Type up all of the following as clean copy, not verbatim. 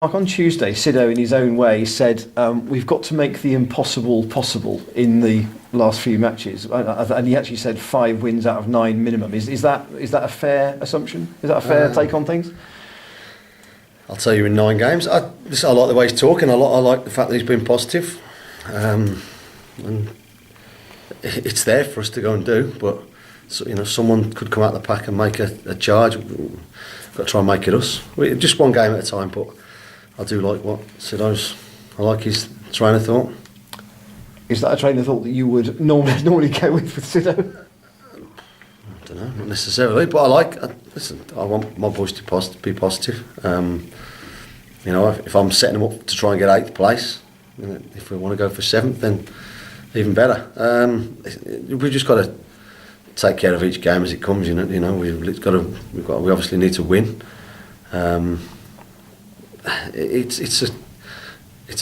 Mark, on Tuesday, Sido, in his own way, said we've got to make the impossible possible in the last few matches, and he actually said 5 wins out of 9 minimum. Is that a fair assumption? Is that a fair take on things? I'll tell you, in 9 games, I like the way he's talking. I like the fact that he's been positive, and it's there for us to go and do. But someone could come out the pack and make a charge. We've got to try and make it us. Just one game at a time, but I do like what Sido's. I like his train of thought. Is that a train of thought that you would normally go with Sido? I don't know, not necessarily, but listen, I want my boys to be positive. If I'm setting them up to try and get 8th place, if we want to go for 7th, then even better. We've just got to take care of each game as it comes. We obviously need to win. It's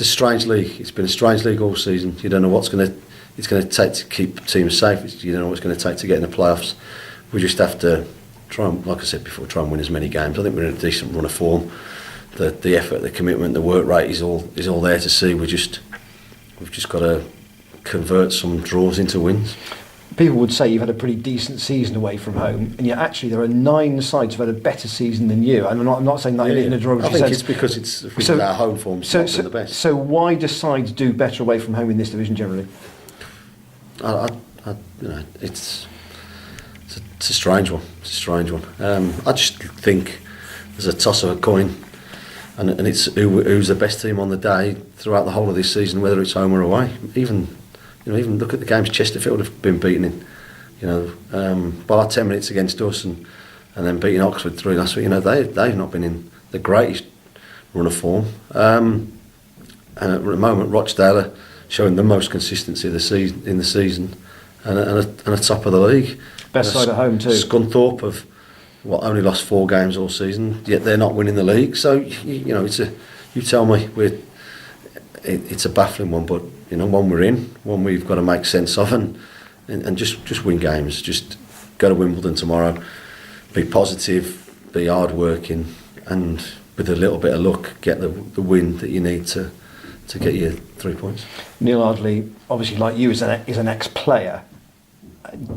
a strange league. It's been a strange league all season. You don't know what's going to take to keep teams safe. You don't know what it's going to take to get in the playoffs. We just have to try and, like I said before, try and win as many games. I think we're in a decent run of form. The effort, the commitment, the work rate is all there to see. We've just got to convert some draws into wins. People would say you've had a pretty decent season away from home, and yet actually there are 9 sides who've had a better season than you. And I'm not saying that in a derogatory sense. I think it's because our home form's not been the best. So why do sides do better away from home in this division generally? It's a strange one. It's a strange one. I just think there's a toss of a coin, and it's who's the best team on the day throughout the whole of this season, whether it's home or away. Even look at the games Chesterfield have been beaten in. By 10 minutes against us, and then beating Oxford 3 last week. They've not been in the greatest run of form. And at the moment, Rochdale are showing the most consistency in the season, and a top of the league. Best side at home too. Scunthorpe have only lost 4 games all season, yet they're not winning the league. So you tell me it's a baffling one, but one we're in, one we've got to make sense of, and just win games. Just go to Wimbledon tomorrow, be positive, be hard working, and with a little bit of luck, get the win that you need to get your 3 points. Neil Ardley, obviously, like you, is an ex-player.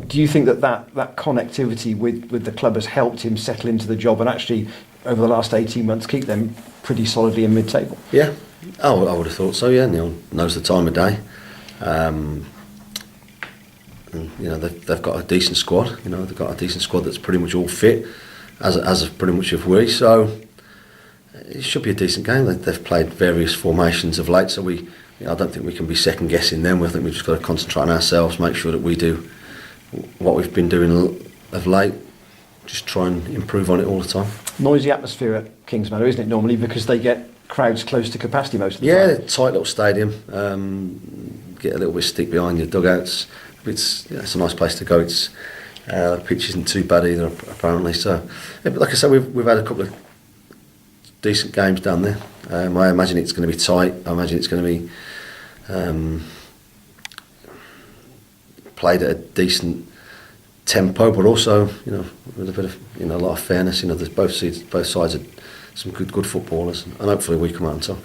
Do you think that connectivity with the club has helped him settle into the job and actually, over the last 18 months, keep them pretty solidly in mid-table? Yeah, I would have thought so. Yeah, Neil knows the time of day. They've got a decent squad. They've got a decent squad that's pretty much all fit, as pretty much have we. So it should be a decent game. They've played various formations of late, so I don't think we can be second guessing them. I think we've just got to concentrate on ourselves, make sure that we do what we've been doing of late, just try and improve on it all the time. Noisy atmosphere at Kingsmeadow, isn't it, normally, because they get crowds close to capacity most of the time? Yeah, tight little stadium. Get a little bit stick behind your dugouts. It's a nice place to go. The pitch isn't too bad either, apparently. So, but like I said, we've had a couple of decent games down there. I imagine it's going to be tight. I imagine it's going to be played at a decent tempo, but also with a bit of a lot of fairness. There's both sides are some good footballers, and hopefully we come out on top.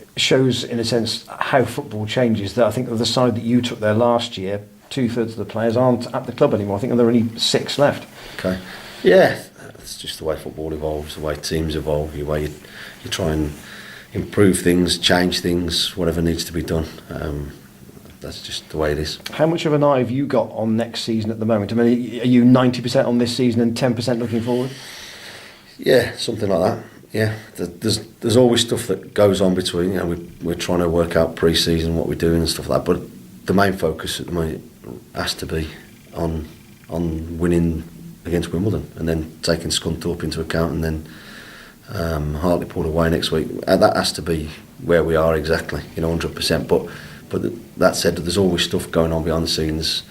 It shows, in a sense, how football changes. That I think of the side that you took there last year, 2/3 of the players aren't at the club anymore. I think there are only 6 left. Okay, yeah, it's just the way football evolves, the way teams evolve, the way you try and improve things, change things, whatever needs to be done. That's just the way it is. How much of an eye have you got on next season at the moment? I mean, are you 90% on this season and 10% looking forward? Yeah, something like that. Yeah, there's always stuff that goes on between. We're trying to work out pre-season, what we're doing and stuff like that. But the main focus at the moment has to be on winning against Wimbledon, and then taking Scunthorpe into account, and then Hartlepool away next week. That has to be where we are exactly, 100%. But that said, there's always stuff going on behind the scenes.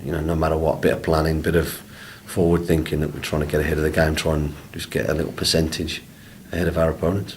No matter what, bit of planning, bit of forward thinking that we're trying to get ahead of the game, try and just get a little percentage ahead of our opponents.